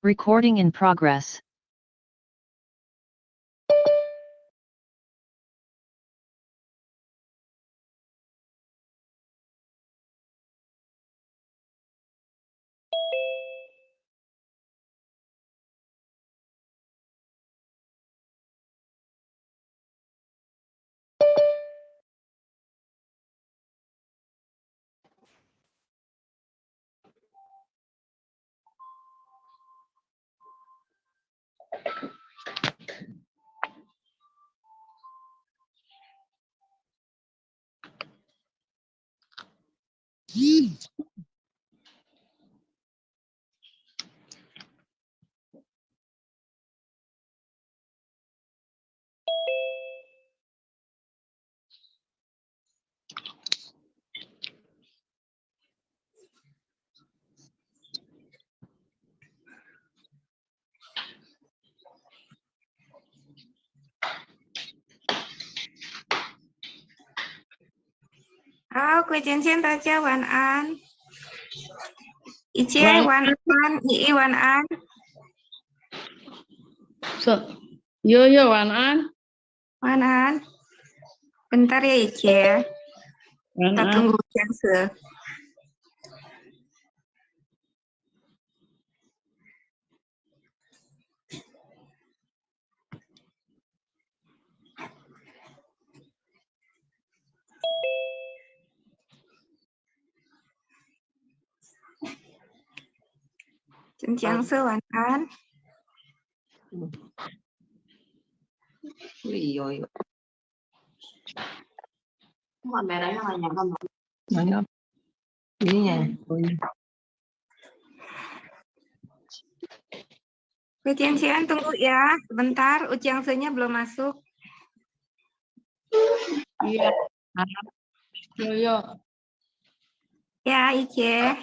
Recording in progress. Halo, Kue Cincin, Taja, Wan An. Icie, Wan An, Ii, Wan An. Yo, Wan An. Wan An. Bentar ya, Icie. Wan Kita An. tunggu Ciance. Ciance, Wan An. Iya. Kameranya nggak nyala, mana? Ininya. Kue Cincin, tunggu ya. Sebentar, Ciance-nya belum masuk. Iya. Yo. Ya, Icie.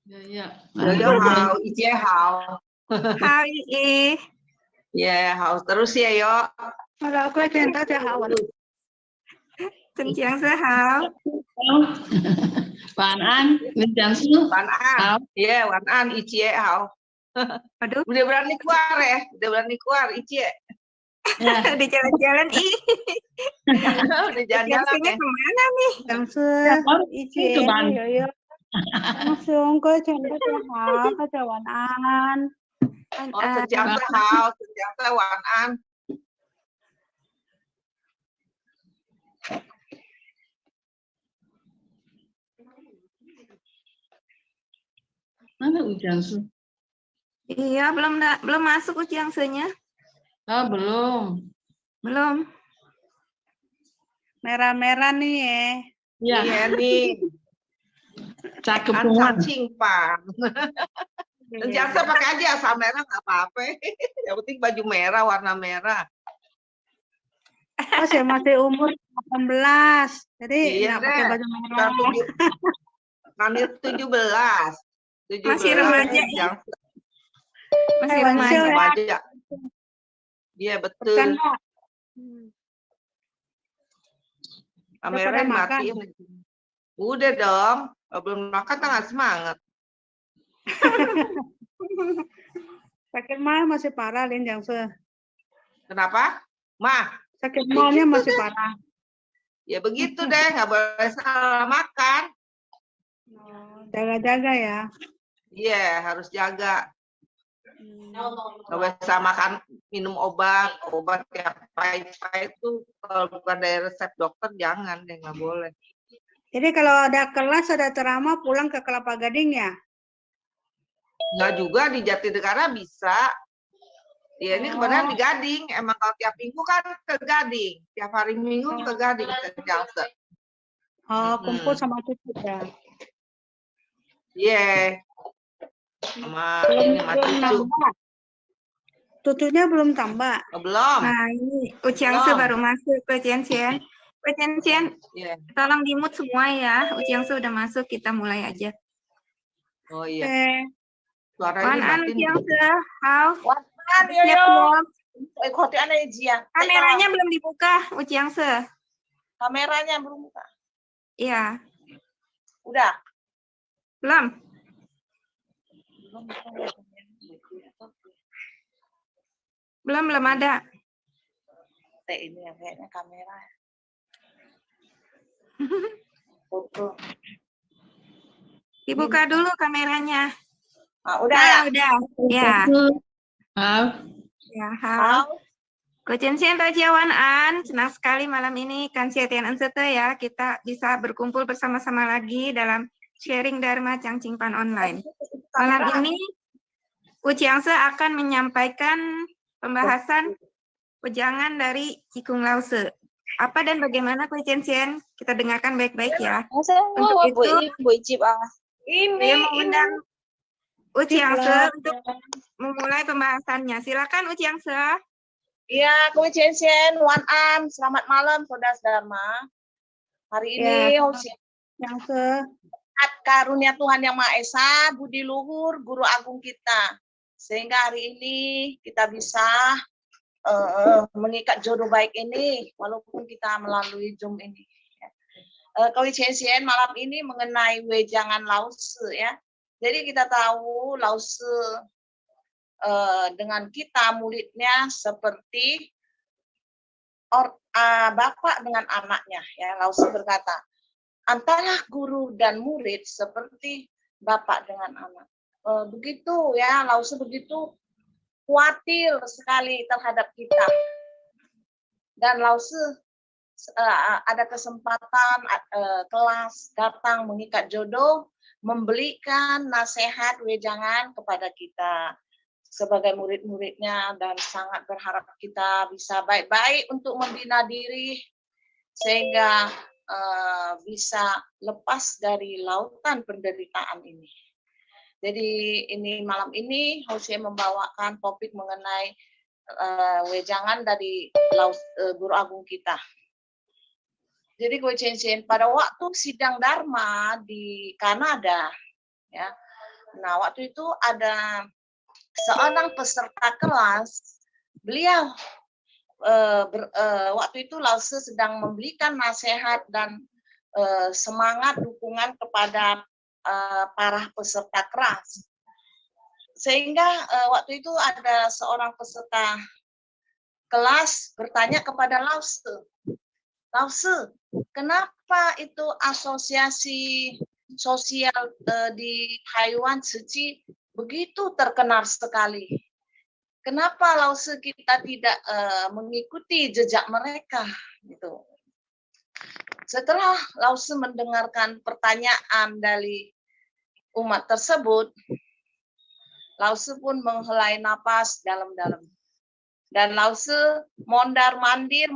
Ya. Yo, hao, Icie hao. Hai, Ii. Ya, hao terus ya, yo. Halo, Kue Cincin, Taja, Wan. Ciance, hao. Wan An, Cincin. Wan An. Iya, Wan An, Icie hao. Aduh, Udah berani keluar ya? Udah berani keluar, Icie. Ya. di jalan-jalan, Ih. Udah jalan-jalan Ciance-nya ya? kemana nih? Langsung Itu ban. Yoyo langsung ke contoh ke Jawanan Oh, terjangkau hao, terjangkau Wan An. Mana Cincin? Iya, belum masuk Ciance-nya. Oh, belum. Belum. merah-merah nih ya. Iya nih. Cakep An semua. cacing, Pak. Terjangkau pakai aja, asal merah nggak apa-apa. Yang penting baju merah, warna merah. Oh, saya masih umur 18 jadi Iya nggak pakai deh. baju merah. Ngambil 17. Masih remaja ya? Masih Wancil remaja. ya. Remaja. Iya, betul. Bercanda. Kameranya Udah pada dimatiin. Udah dong. Kalau belum makan tengah semangat. Sakit mah masih parah Lin Jangse. Kenapa? Mah, Sakit mahnya masih parah. ya begitu deh. Nggak boleh salah makan. Jaga-jaga ya. Iya, harus jaga. Nggak bisa makan, minum obat yang pahit-pahit tuh kalau bukan dari resep dokter jangan deh, nggak boleh. Jadi kalau ada kelas ada ceramah pulang ke Kelapa Gading ya. Nggak juga di Jatinegara bisa. Ya ini kebenaran di Gading. Emang kalau tiap minggu kan ke Gading, tiap hari minggu ke Gading ke Jakarta. Oh, kumpul sama cucu ya. Iya. Sama ini sama cucu. Cucunya belum tambah. Oh, belum. Nah, ini Ciance Belum. baru masuk ke Cincin. Ke Cincin, Iya. tolong di-mute semua ya. Ciance udah masuk, kita mulai aja. Oh iya. Oke. Suaranya Wan An, dimatiin. Ciance, how? Wan An, Siap yo. belum? Ikuti aneh Jia. Kameranya belum dibuka, Ciance. Kameranya belum buka. Iya, Udah. belum? Belum ada. Ini ya kayaknya kamera. Foto. Dibuka dulu kameranya. Udah ya? Udah. Ya. Halo. Ya, halo. Kocensian Tajiawan An, senang sekali malam ini kan Siatian Ansete ya, kita bisa berkumpul bersama-sama lagi dalam sharing Dharma Changchingpan online. Malam ini Uciangse akan menyampaikan pembahasan wejangan dari Cikung Lause. Apa dan bagaimana Kocensian? Kita dengarkan baik-baik ya. Untuk itu, saya mengundang Uciangse untuk memulai pembahasannya. Silakan Uciangse. Iya, Kocensian Wan An, selamat malam Saudara Dharma. Hari ini Yang karunia Tuhan Yang Maha Esa, budi luhur Guru Agung kita. Sehingga hari ini kita bisa mengikat jodoh baik ini, walaupun kita melalui Zoom ini. Kocensian malam ini mengenai wejangan Lause ya. Jadi kita tahu Lause dengan kita muridnya seperti bapak dengan anaknya ya. Lause berkata, antara guru dan murid seperti bapak dengan anak. Begitu ya, Lause begitu khawatir sekali terhadap kita. Dan Lause ada kesempatan kelas datang mengikat jodoh, memberikan nasihat wejangan kepada kita sebagai murid-muridnya, dan sangat berharap kita bisa baik-baik untuk membina diri sehingga bisa lepas dari lautan penderitaan ini. Jadi ini malam ini Hosea membawakan topik mengenai wejangan dari Guru Agung kita. Jadi Kocensian pada waktu sidang Dharma di Kanada, ya. Nah waktu itu ada seorang peserta kelas, beliau waktu itu Lause sedang memberikan nasihat dan semangat dukungan kepada para peserta kelas. Sehingga waktu itu ada seorang peserta kelas bertanya kepada Lause, Lause, kenapa itu asosiasi sosial di Taiwan Suci begitu terkenal sekali? Kenapa Lause kita tidak mengikuti jejak mereka? Gitu. Setelah Lause mendengarkan pertanyaan dari umat tersebut, Lause pun menghela napas dalam-dalam. Dan Lause mondar-mandir,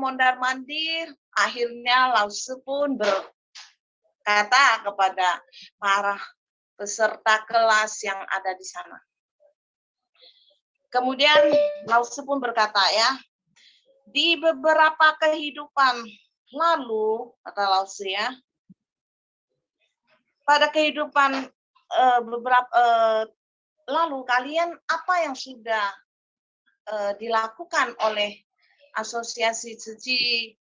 akhirnya Lause pun berkata kepada para peserta kelas yang ada di sana. Kemudian Lause pun berkata ya, di beberapa kehidupan lalu, kata Lause ya, pada kehidupan lalu kalian apa yang sudah dilakukan oleh asosiasi suci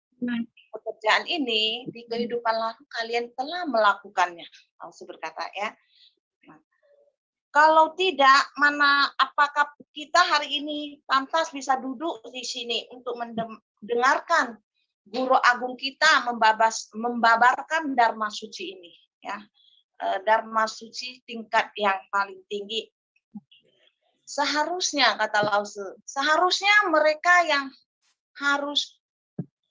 pekerjaan ini di kehidupan lalu kalian telah melakukannya. Lause berkata ya. Nah, kalau tidak, apakah kita hari ini pantas bisa duduk di sini untuk mendengarkan Guru Agung kita membabarkan Dharma Suci ini, ya, Dharma Suci tingkat yang paling tinggi. Seharusnya, kata Lause, seharusnya mereka yang harus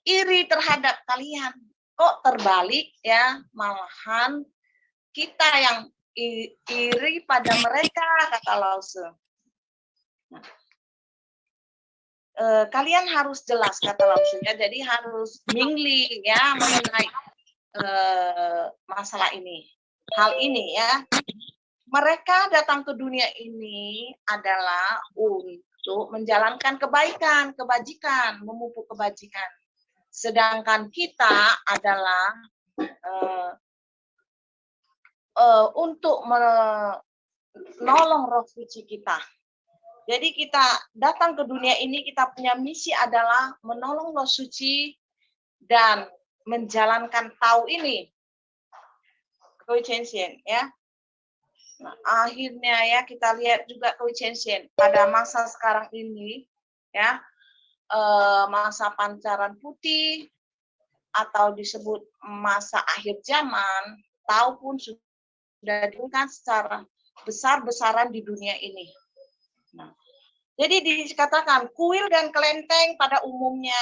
iri terhadap kalian. Kok terbalik ya, malahan kita yang iri pada mereka, kata Lause. Nah, kalian harus jelas, kata Lause, ya, jadi harus mingli ya mengenai masalah ini, hal ini ya. Mereka datang ke dunia ini adalah untuk menjalankan kebaikan, kebajikan, memupuk kebajikan. Sedangkan kita adalah untuk menolong roh suci kita. Jadi kita datang ke dunia ini, kita punya misi adalah menolong roh suci dan menjalankan tau ini. Kocensian ya. Nah, akhirnya ya kita lihat juga Kocensian pada masa sekarang ini ya, masa pancaran putih atau disebut masa akhir zaman, Tao pun sudah diumumkan secara besar-besaran di dunia ini. Nah, jadi dikatakan kuil dan kelenteng pada umumnya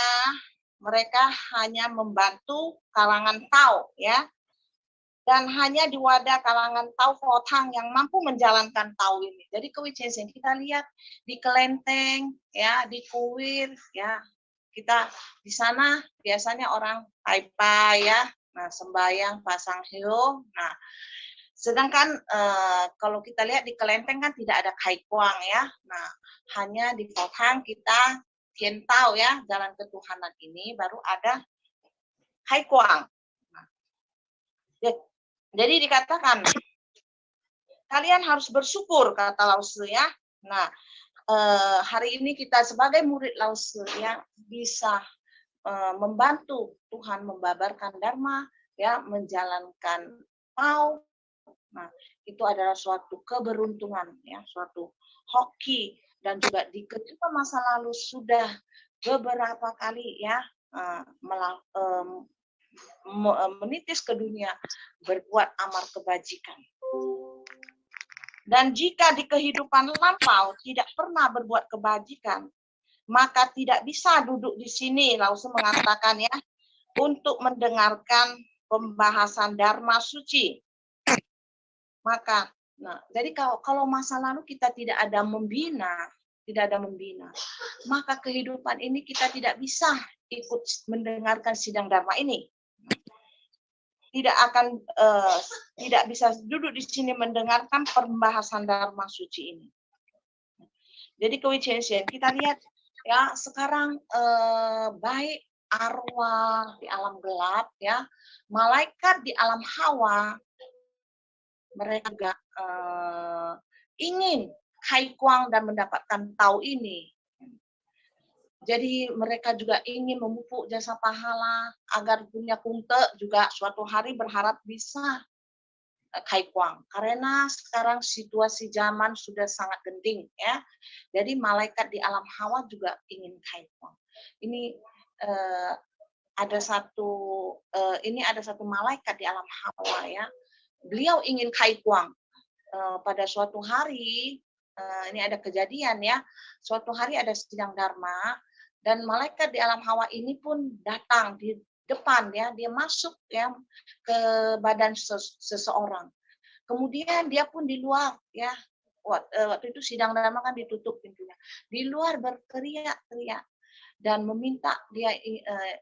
mereka hanya membantu kalangan Tao, ya, dan hanya di wadah kalangan Tao Fotang yang mampu menjalankan Tao ini. Jadi kewijian kita lihat di kelenteng, ya, di kuil, ya, kita di sana biasanya orang Taipai, ya, nah sembahyang pasang heo. Nah, sedangkan kalau kita lihat di kelenteng kan tidak ada kai kuang, ya. Nah, hanya di Fotang kita Tien Tao, ya, jalan ketuhanan ini baru ada kai kuang. Nah, jadi dikatakan kalian harus bersyukur, kata Lao Tzu, ya. Nah, hari ini kita sebagai murid Lao Tzu, ya, bisa membantu Tuhan membabarkan Dharma, ya, menjalankan Tao. Nah, itu adalah suatu keberuntungan, ya, suatu hoki, dan juga di ketika masa lalu sudah beberapa kali, ya, menitis ke dunia berbuat amal kebajikan. Dan jika di kehidupan lampau tidak pernah berbuat kebajikan, maka tidak bisa duduk di sini, Lao Tzu mengatakan, ya, untuk mendengarkan pembahasan Dharma suci. Maka, nah, jadi kalau masa lalu kita tidak ada membina, maka kehidupan ini kita tidak bisa ikut mendengarkan sidang Dharma ini. Tidak bisa duduk di sini mendengarkan pembahasan Dharma suci ini. Jadi kewijian kita lihat, ya, sekarang baik arwah di alam gelap, ya, malaikat di alam hawa, mereka juga ingin kai kuang dan mendapatkan Tao ini. Jadi mereka juga ingin memupuk jasa pahala agar punya kungte juga suatu hari berharap bisa kai kuang. Karena sekarang situasi zaman sudah sangat genting, ya. Jadi malaikat di alam hawa juga ingin kai kuang. Ini ada satu malaikat di alam hawa, ya. Beliau ingin kai kuang. Pada suatu hari, ini ada kejadian, ya, suatu hari ada sidang Dharma, dan malaikat di alam hawa ini pun datang di depan, ya, dia masuk, ya, ke badan seseorang. Kemudian dia pun di luar, ya, waktu itu sidang Dharma kan ditutup pintunya, di luar berteriak-teriak dan meminta dia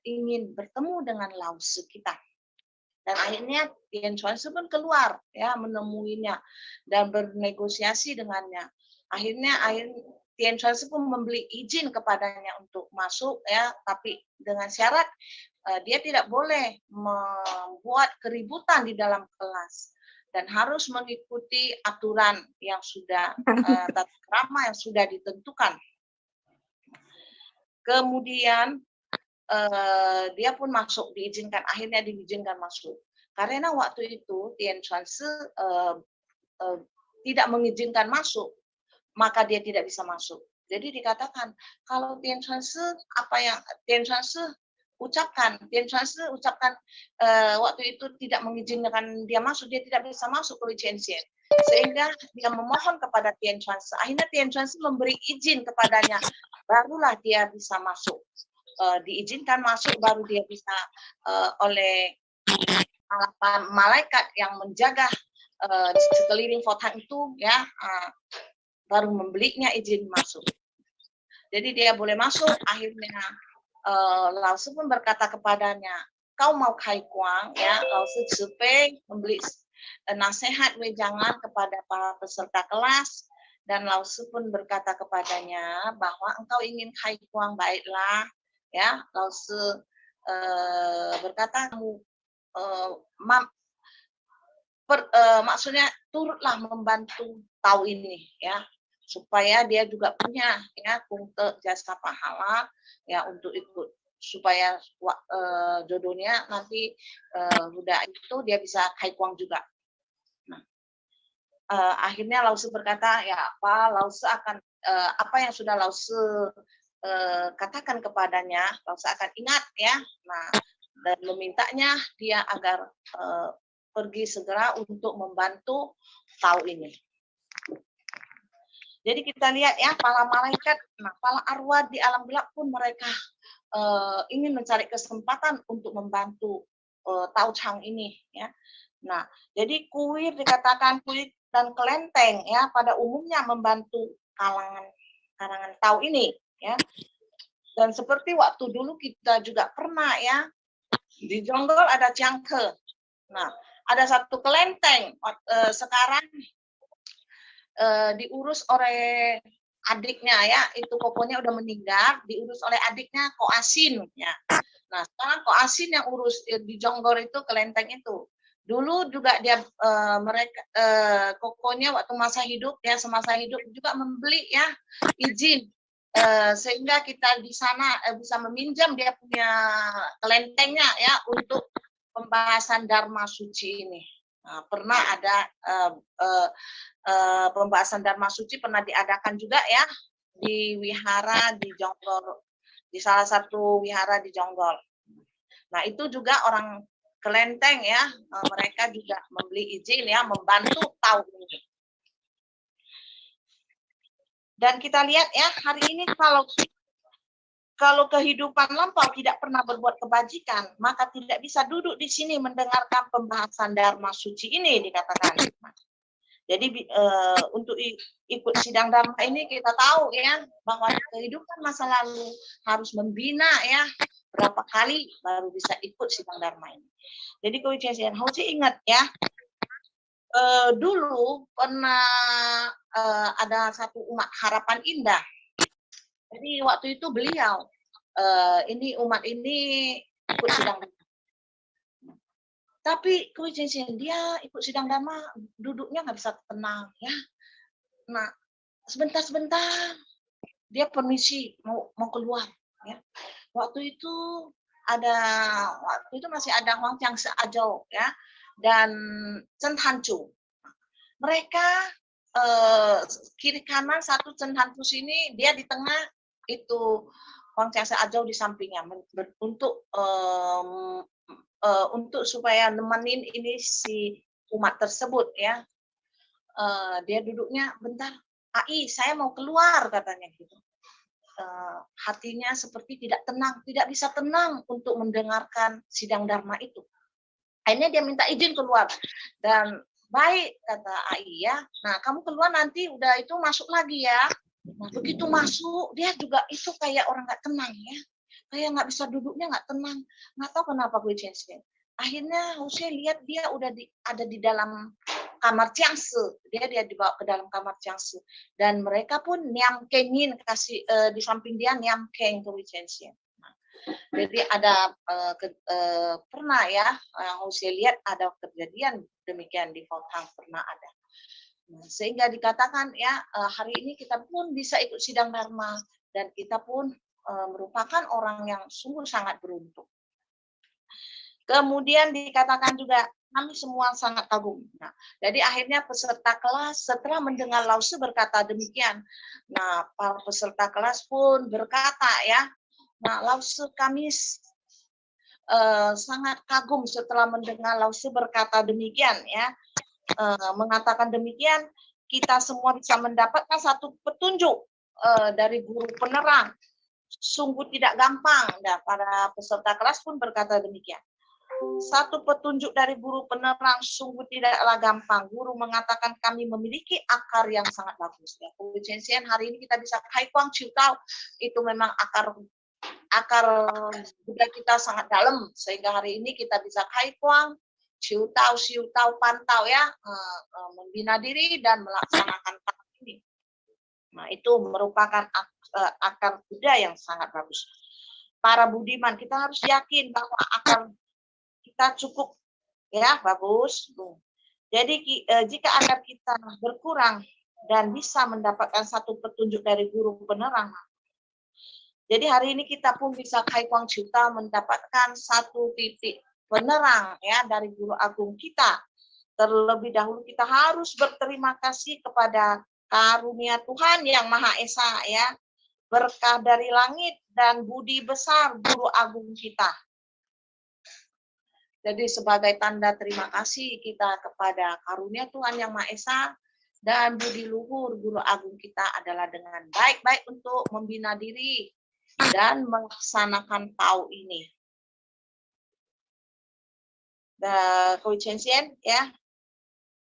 ingin bertemu dengan Lao Tzu kita. Dan akhirnya Tien Chuan Tzu pun keluar, ya, menemuinya dan bernegosiasi dengannya. Akhirnya Tien Chuan Tzu pun memberi izin kepadanya untuk masuk, ya, tapi dengan syarat dia tidak boleh membuat keributan di dalam kelas dan harus mengikuti aturan yang sudah tata krama yang sudah ditentukan. Kemudian dia pun masuk, akhirnya diizinkan masuk. Karena waktu itu Tien Chuan Tzu tidak mengizinkan masuk, maka dia tidak bisa masuk. Jadi dikatakan kalau Tien Chuan Tzu Tien Chuan Tzu ucapkan waktu itu tidak mengizinkan dia masuk, dia tidak bisa masuk ke Wijian Xian. Sehingga dia memohon kepada Tien Chuan Tzu. Akhirnya Tien Chuan Tzu memberi izin kepadanya, barulah dia bisa masuk. Diizinkan masuk, baru dia bisa oleh malaikat yang menjaga sekeliling Fotang itu, ya, baru membelinya izin masuk. Jadi dia boleh masuk. Akhirnya Lao Tzu pun berkata kepadanya, kau mau kai kuang, ya. Lao Tzu Zipeng membeli nasihat wejangan kepada para peserta kelas, dan Lao Tzu pun berkata kepadanya bahwa engkau ingin kai kuang, baiklah, ya. Lao Tzu berkata, maksudnya turutlah membantu Tao ini, ya, supaya dia juga punya, ya, kungte jasa pahala, ya, untuk ikut, supaya jodohnya nanti udah itu dia bisa kai kuang juga. Nah, akhirnya Lao Tzu berkata, ya, Lao Tzu akan apa yang sudah Lao Tzu katakan kepadanya, Lao-tzu akan ingat ya. Nah, dan memintanya dia agar pergi segera untuk membantu Tao ini. Jadi kita lihat ya, para malaikat, nah para arwah di alam gelap pun mereka ingin mencari kesempatan untuk membantu Tao Chang ini ya. Nah, jadi kuir dikatakan kuir dan kelenteng ya pada umumnya membantu karangan Tao ini ya. Dan seperti waktu dulu kita juga pernah ya di Jonggol ada Jiangke. Nah, ada satu kelenteng sekarang diurus oleh adiknya ya, itu pokoknya udah meninggal, diurus oleh adiknya Ko Asin ya. Nah, sekarang Ko Asin yang urus di Jonggol itu kelenteng itu. Dulu juga dia mereka kokonya waktu masa hidup ya, semasa hidup juga membeli ya izin sehingga kita di sana bisa meminjam dia punya kelentengnya ya untuk pembahasan Dharma Suci ini. Nah, pernah ada pembahasan Dharma Suci pernah diadakan juga ya di wihara di Jonggol, di salah satu wihara di Jonggol. Nah, itu juga orang kelenteng ya, mereka juga membeli izin ya membantu Tao ini. Dan kita lihat ya, hari ini kalau kehidupan lampau tidak pernah berbuat kebajikan, maka tidak bisa duduk di sini mendengarkan pembahasan Dharma Suci ini dikatakan. Jadi untuk ikut sidang Dharma ini kita tahu ya bahwa kehidupan masa lalu harus membina ya berapa kali baru bisa ikut sidang Dharma ini. Jadi Kowichensien harus ingat ya, dulu pernah ada satu umat harapan indah. Jadi waktu itu beliau ini umat ini ikut sidang Dharma. Tapi Kowichensien dia ikut sidang Dharma duduknya nggak bisa tenang ya. Nah sebentar dia permisi mau keluar ya. Waktu itu masih ada Huang Jiangse Ajau ya dan Chen Hanchu. Mereka kiri kanan satu Chen Hanchu sini, dia di tengah, itu Huang Jiangse Ajau di sampingnya untuk supaya nemenin ini si umat tersebut ya. Dia duduknya bentar, Ai saya mau keluar katanya gitu. Hatinya seperti tidak tenang, tidak bisa tenang untuk mendengarkan sidang Dharma itu. Akhirnya dia minta izin keluar dan baik kata Ai ya. Nah kamu keluar nanti udah itu masuk lagi ya. Nah begitu masuk dia juga itu kayak orang nggak tenang ya, kayak nggak bisa duduknya nggak tenang, nggak tahu kenapa gue Jiangse. Akhirnya saya lihat dia udah ada di dalam kamar Jiangse, dia dibawa ke dalam kamar Jiangse dan mereka pun niam kengin kasih di samping dia niam keng ke Jiangse. Jadi ada pernah ya, saya lihat ada kejadian demikian di Fotang pernah ada. Nah, sehingga dikatakan ya hari ini kita pun bisa ikut sidang Dharma dan kita pun merupakan orang yang sungguh sangat beruntung. Kemudian dikatakan juga kami semua sangat kagum. Nah, jadi akhirnya peserta kelas setelah mendengar Lao-tzu berkata demikian. Nah, para peserta kelas pun berkata ya, nah Lao-tzu kami sangat kagum setelah mendengar Lao-tzu berkata demikian ya. Mengatakan demikian, kita semua bisa mendapatkan satu petunjuk dari guru penerang. Sungguh tidak gampang. Nah, para peserta kelas pun berkata demikian. Satu petunjuk dari guru penerang sungguh tidaklah gampang. Guru mengatakan kami memiliki akar yang sangat bagus. Ya, Kowichensien hari ini kita bisa Hai Kuang Chiu Tao, itu memang akar budaya kita sangat dalam sehingga hari ini kita bisa Hai Kuang Chiu Tao pantau ya, membina diri dan melaksanakan hal ini. Nah, itu merupakan akar budaya yang sangat bagus. Para budiman, kita harus yakin bahwa akar kita cukup ya, bagus. Jadi jika akar kita berkurang dan bisa mendapatkan satu petunjuk dari guru penerang, jadi hari ini kita pun bisa Hai Kuang Chiu Tao mendapatkan satu titik penerang ya dari guru agung kita. Terlebih dahulu kita harus berterima kasih kepada karunia Tuhan yang Maha Esa ya. berkah dari langit, dan budi besar Guru Agung kita. Jadi sebagai tanda terima kasih kita kepada karunia Tuhan Yang Maha Esa dan budi luhur Guru Agung kita adalah dengan baik-baik untuk membina diri dan melaksanakan tau ini. Koeficiensi ya.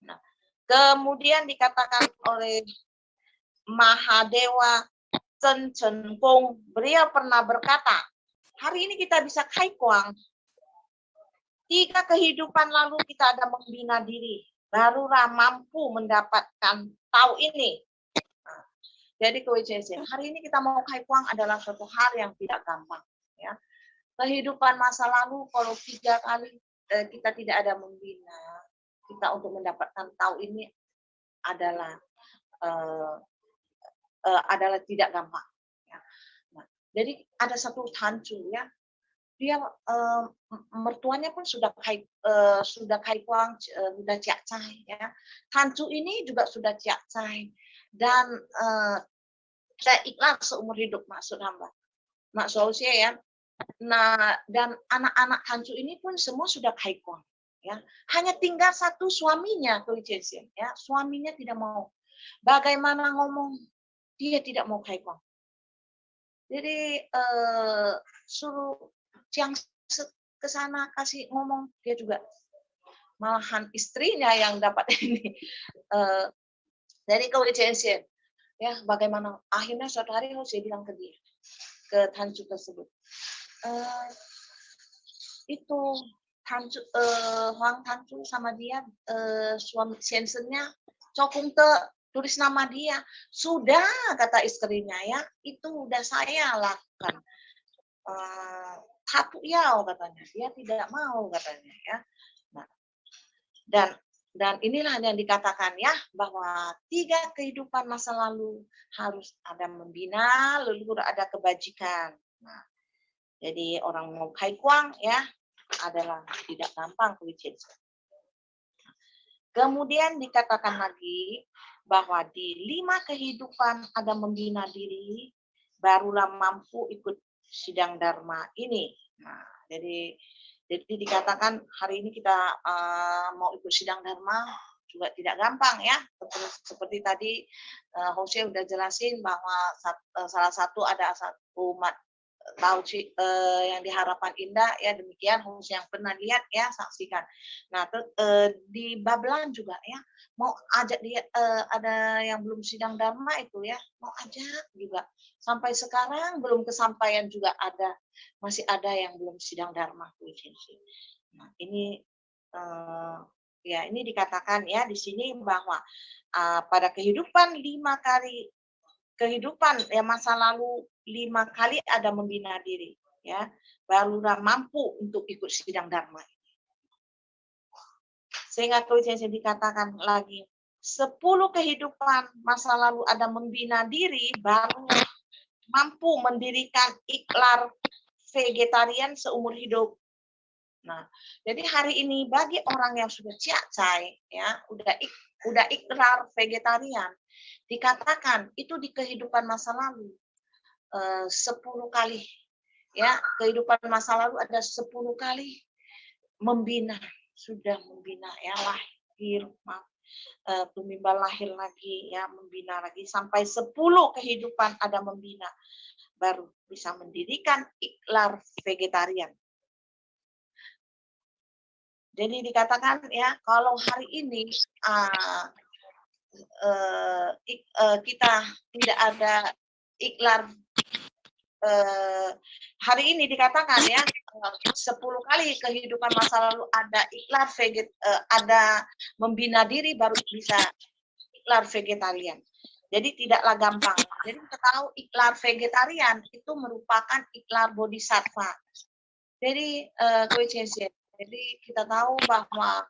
Nah, kemudian dikatakan oleh Mahadewa Chen Chen Kong, beliau pernah berkata, hari ini kita bisa kai kuang. 3 kehidupan lalu kita ada membina diri, barulah mampu mendapatkan tau ini. Nah, jadi koeficiensi, hari ini kita mau kai kuang adalah suatu hal yang tidak gampang. Ya. Kehidupan masa lalu kalau 3 kali kita tidak ada membina, kita untuk mendapatkan tau ini adalah tidak gampang. Ya. Nah, jadi ada satu tancu ya, dia mertuanya pun sudah kai kuang, sudah ciak cai ya. Tancu ini juga sudah ciak cai dan saya ikhlas seumur hidup maksud hamba, maksud usia ya. Nah, dan anak-anak tancu ini pun semua sudah kai kuang ya. Hanya tinggal satu suaminya koeficiensi ya, suaminya tidak mau. Bagaimana ngomong dia tidak mau kai kuang. Jadi suruh yang ke sana kasih ngomong, dia juga malahan istrinya yang dapat ini. Jadi koeficiensi ya, bagaimana akhirnya suatu hari saya bilang ke dia, ke tancu tersebut, itu tancu Huang Tancu sama dia suami Sensennya cokung tulis nama dia. Sudah, kata istrinya ya, itu udah saya lakukan. Satu ya katanya, dia tidak mau katanya ya. Nah, dan inilah yang dikatakan ya, bahwa 3 kehidupan masa lalu harus ada membina, leluhur ada kebajikan. Nah, jadi orang mau kai kuang ya adalah tidak gampang koeficiensi. Kemudian dikatakan lagi bahwa di 5 kehidupan ada membina diri, barulah mampu ikut sidang dharma ini. Nah, jadi dikatakan hari ini kita mau ikut sidang dharma juga tidak gampang ya. Seperti tadi Jose udah jelasin bahwa salah satu ada satu tahu yang di Harapan Indah ya, demikian Jose yang pernah lihat ya, saksikan. Nah, di Babelan juga ya, mau ajak dia ada yang belum sidang dharma itu ya, mau ajak juga. Sampai sekarang belum kesampaian juga masih ada yang belum sidang dharma. Nah, ini ya ini dikatakan ya di sini bahwa pada kehidupan 5 kali kehidupan ya masa lalu 5 kali ada membina diri ya, barulah mampu untuk ikut sidang dharma. Sehingga koeficiensi dikatakan lagi 10 kehidupan masa lalu ada membina diri, baru mampu mendirikan iklar vegetarian seumur hidup. Nah, jadi hari ini bagi orang yang sudah ciak-cai ya, udah ikrar vegetarian, dikatakan itu di kehidupan masa lalu 10 kali ya, kehidupan masa lalu ada 10 kali membina, sudah membina ya, lahir tumimbal lahir lagi ya, membina lagi sampai 10 kehidupan ada membina, baru bisa mendirikan iklar vegetarian. Jadi dikatakan ya, kalau hari ini kita tidak ada iklar, hari ini dikatakan ya 10 kali kehidupan masa lalu ada iklar ada membina diri, baru bisa iklar vegetarian. Jadi tidaklah gampang. Jadi kita tahu iklar vegetarian itu merupakan iklar bodhisattva. Jadi koeficiensi. Jadi kita tahu bahwa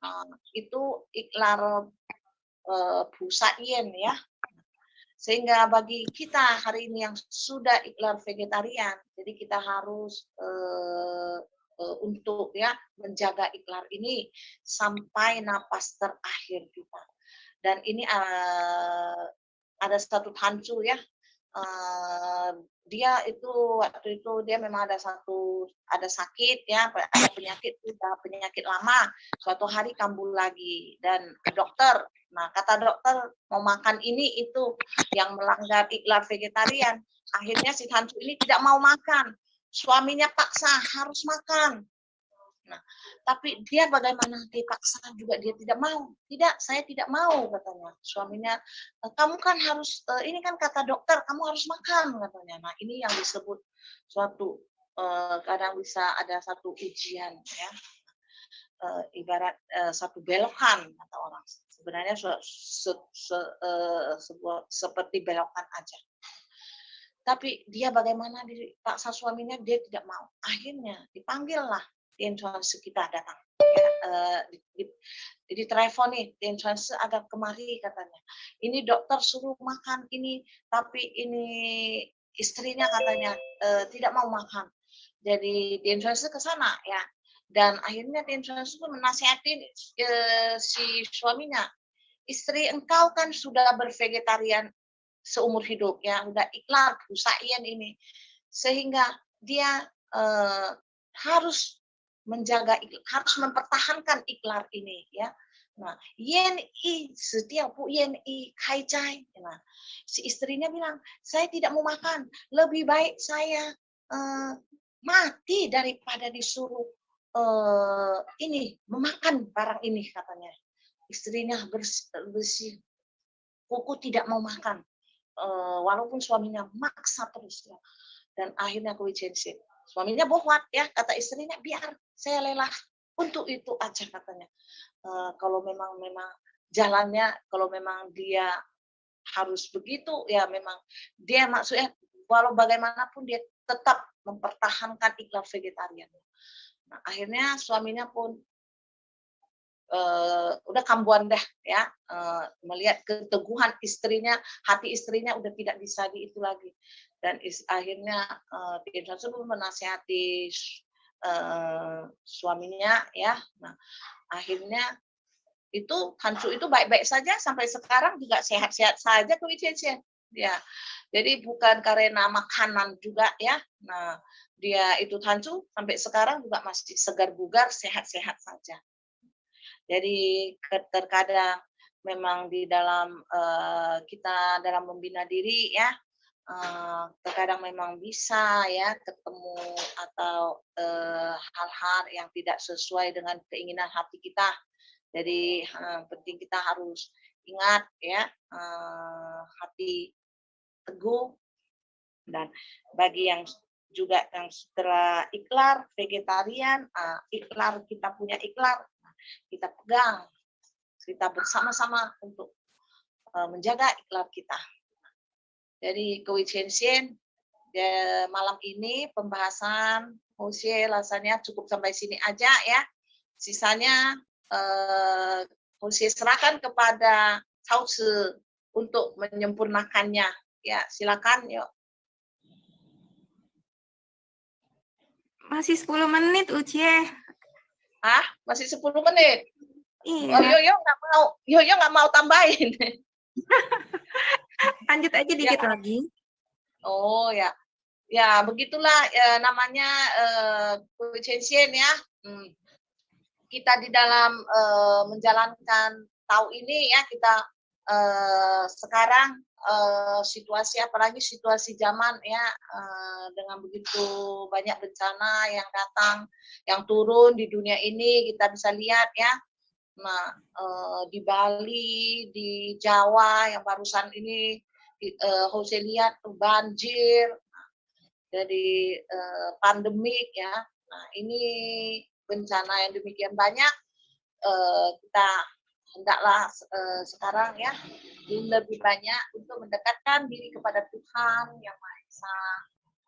itu iklar busaien ya. Sehingga bagi kita hari ini yang sudah iklar vegetarian, jadi kita harus untuk ya menjaga iklar ini sampai napas terakhir kita. Dan ini ada satu tancu ya, dia itu waktu itu dia memang ada sakit ya, ada penyakit lama. Suatu hari kambuh lagi dan ke dokter. Nah, kata dokter mau makan ini itu yang melanggar ikrar vegetarian. Akhirnya si Hancu ini tidak mau makan. Suaminya paksa harus makan. Nah, tapi dia bagaimana dipaksa juga dia tidak mau. Tidak, saya tidak mau katanya. Suaminya, kamu kan harus, ini kan kata dokter, kamu harus makan katanya. Nah, ini yang disebut suatu, kadang bisa ada satu ujian ya. Ibarat satu belokan kata orang. Sebenarnya seperti belokan aja. Tapi dia bagaimana dipaksa suaminya, dia tidak mau. Akhirnya dipanggillah instansi kita datang. Ya, di telepon nih, instansi agak kemari katanya. Ini dokter suruh makan ini, tapi ini istrinya katanya tidak mau makan. Jadi di instansi ke sana ya. Dan akhirnya di instansi pun menasihati si suaminya. Istri engkau kan sudah bervegetarian seumur hidup ya, udah iklar usaian ini, sehingga dia harus menjaga, harus mempertahankan iklar ini ya. Nah, yen i setiap yen i kai cai. Nah, si istrinya bilang, saya tidak mau makan, lebih baik saya mati daripada disuruh ini memakan barang ini katanya. Istrinya kuku tidak mau makan. Walaupun suaminya maksa terus ya. Dan akhirnya kewijensin. Suaminya bohwat ya, kata istrinya, biar saya lelah untuk itu aja katanya. Kalau memang jalannya, kalau memang dia harus begitu ya, memang dia maksudnya walau bagaimanapun dia tetap mempertahankan ikrar vegetarian. Nah, akhirnya suaminya pun udah kambuhan dah ya, melihat keteguhan istrinya, hati istrinya udah tidak bisa di itu lagi. Dan akhirnya instansi pun menasihati suaminya ya. Nah, akhirnya itu Hancu itu baik-baik saja sampai sekarang juga sehat-sehat saja kewijensin ya. Jadi bukan karena makanan juga ya. Nah, dia itu Hancu sampai sekarang juga masih segar bugar, sehat-sehat saja. Jadi terkadang memang di dalam kita dalam membina diri ya, terkadang memang bisa ya ketemu atau hal-hal yang tidak sesuai dengan keinginan hati kita. Jadi penting kita harus ingat ya, hati teguh. Dan bagi yang juga yang setelah ikrar vegetarian, ikrar kita punya ikrar, kita pegang, kita bersama-sama untuk menjaga ikrar kita. Jadi kewijensin malam ini pembahasan Hosea rasanya cukup sampai sini aja ya. Sisanya Hosea serahkan kepada Sauce untuk menyempurnakannya. Ya, silakan yuk. Masih 10 menit, Ucie. Masih 10 menit. Iya. Oh, Yoyo nggak mau tambahin. Lanjut aja dikit lagi. Oh ya, ya begitulah ya, namanya kewijensin ya. Kita di dalam menjalankan tahu ini ya, kita sekarang situasi, apalagi situasi zaman ya, dengan begitu banyak bencana yang datang, yang turun di dunia ini, kita bisa lihat ya. Nah, di Bali, di Jawa yang barusan ini Hosea lihat banjir, jadi pandemik ya. Nah, ini bencana yang demikian banyak, kita hendaklah sekarang ya lebih banyak untuk mendekatkan diri kepada Tuhan Yang Maha Esa,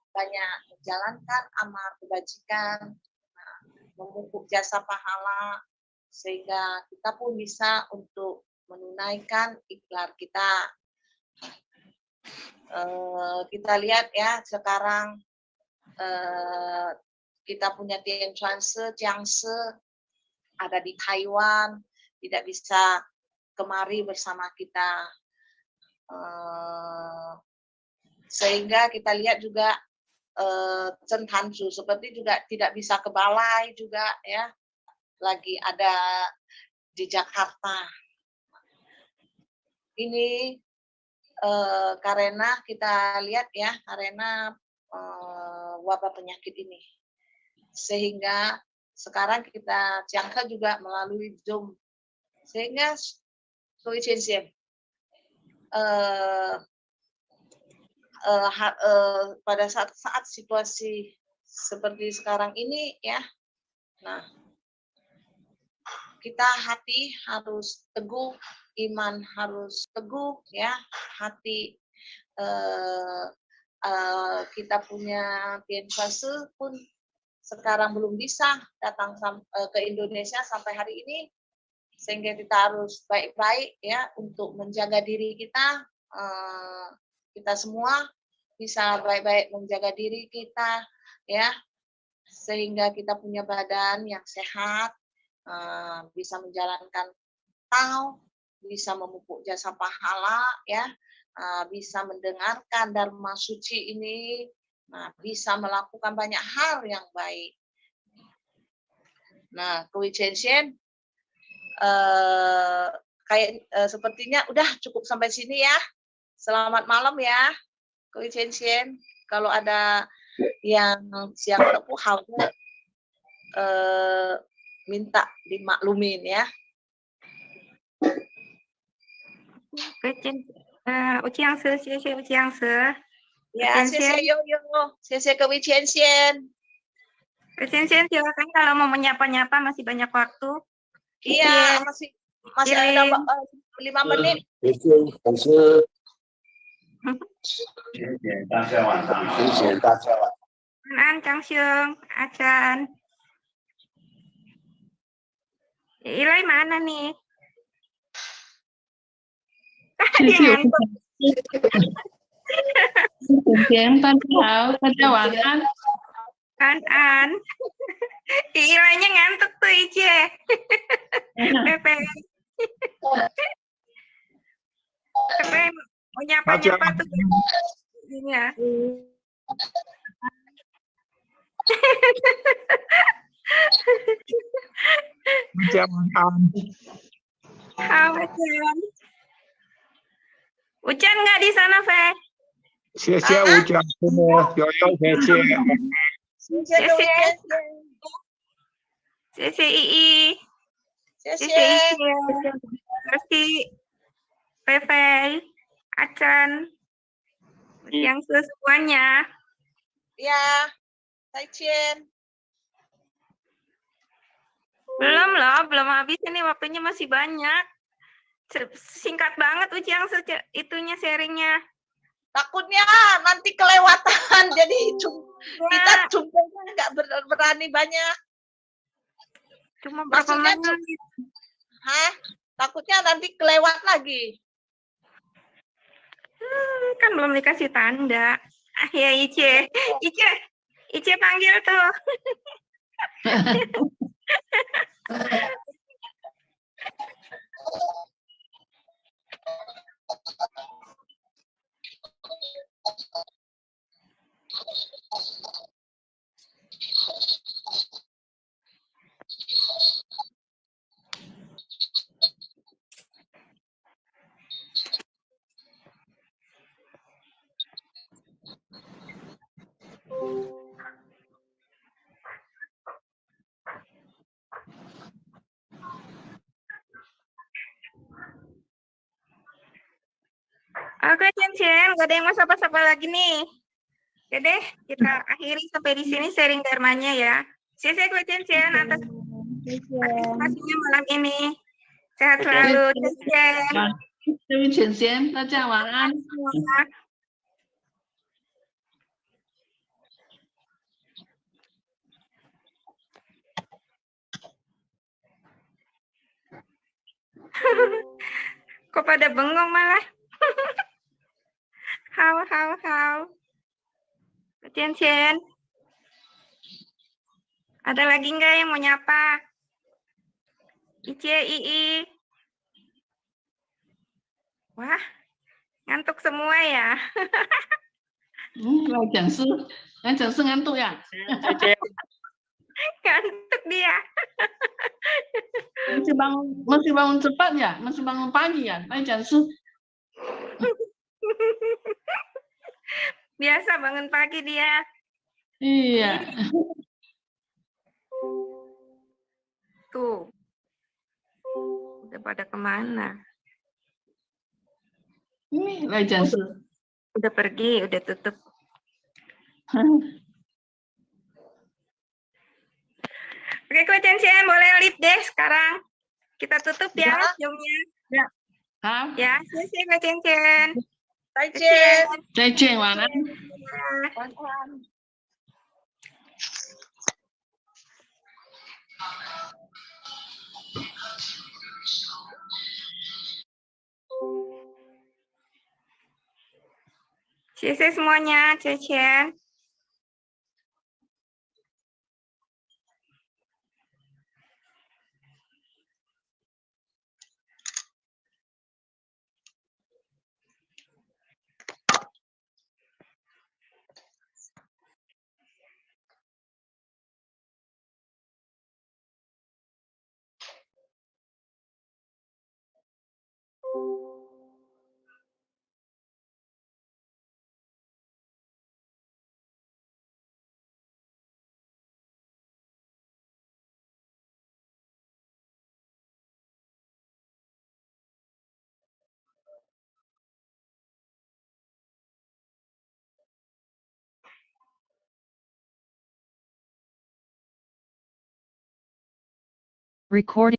banyak menjalankan amal kebajikan, memupuk jasa pahala, sehingga kita pun bisa untuk menunaikan ikrar kita. Kita lihat ya sekarang kita punya Tien Chuanse, Jiangse ada di Taiwan, tidak bisa kemari bersama kita. Sehingga kita lihat juga Chen Tanzu seperti juga tidak bisa ke balai juga ya, lagi ada di Jakarta. Ini karena kita lihat ya, karena wabah penyakit ini. Sehingga sekarang kita jangka juga melalui Zoom. Sehingga pada saat situasi seperti sekarang ini ya, nah kita hati harus teguh, iman harus teguh ya, hati kita punya Tianfase pun sekarang belum bisa datang ke Indonesia sampai hari ini, sehingga kita harus baik-baik ya untuk menjaga diri kita. Kita semua bisa baik-baik menjaga diri kita ya, sehingga kita punya badan yang sehat, bisa menjalankan tau, bisa memupuk jasa pahala ya, bisa mendengarkan Dharma Suci ini, bisa melakukan banyak hal yang baik. Nah, Kui Chensien, sepertinya udah cukup sampai sini ya. Selamat malam ya, Kui Chensien. Kalau ada yang siang tepuh minta dimaklumin ya. Ujiangse, Ujiangse. Ya, saya ke Wichensien. Ujiangse, silakan kalau mau menyapa-nyapa, masih banyak waktu. Iya, masih ada 5 menit. An Kang Xiong, Acan. Ilai mana nih? Dia ngantuk. An. Ilainya ngantuk tuh, Ice. Pepe. Pepe mau nyapa-nyapa tuh. Iya. Ucan nggak di sana, Fe? Ucan semua, CCII. Merci, Pepe, Acan, yang semuanya. Ya, Taicien. Belum loh, belum habis ini, waktunya masih banyak. Singkat banget Ujiang itunya sharingnya. Takutnya nanti kelewatan, jadi kita jumlahnya nggak berani banyak. Cuma berapa menit? Takutnya nanti kelewat lagi. Kan belum dikasih tanda. Ya Ice panggil tuh. Oke, Cien, gak ada yang mau sapa-sapa lagi nih. Oke deh, kita akhiri sampai di sini sharing dharmanya ya. Saya Cien atas partisipasinya malam ini. Sehat selalu, Cien. Kok pada bengong malah? How. Cien. Ada lagi nggak yang mau nyapa? Ii. Wah, ngantuk semua ya. 来讲师ngantuk ya? Ngantuk dia. Masih bangun cepat ya? Masih bangun pagi ya? Lai讲师 Biasa bangun pagi dia. iya. Tuh. Udah pada kemana? Ini Lai 讲师 Udah pergi, udah tutup. Oke, Ko Chen, boleh live deh sekarang. Kita tutup ya, Ya. Zoom-nya. Hah? Ya, see Ko Chen. 再见。再见，晚安。晚安。 See semuanya, Chen. Recording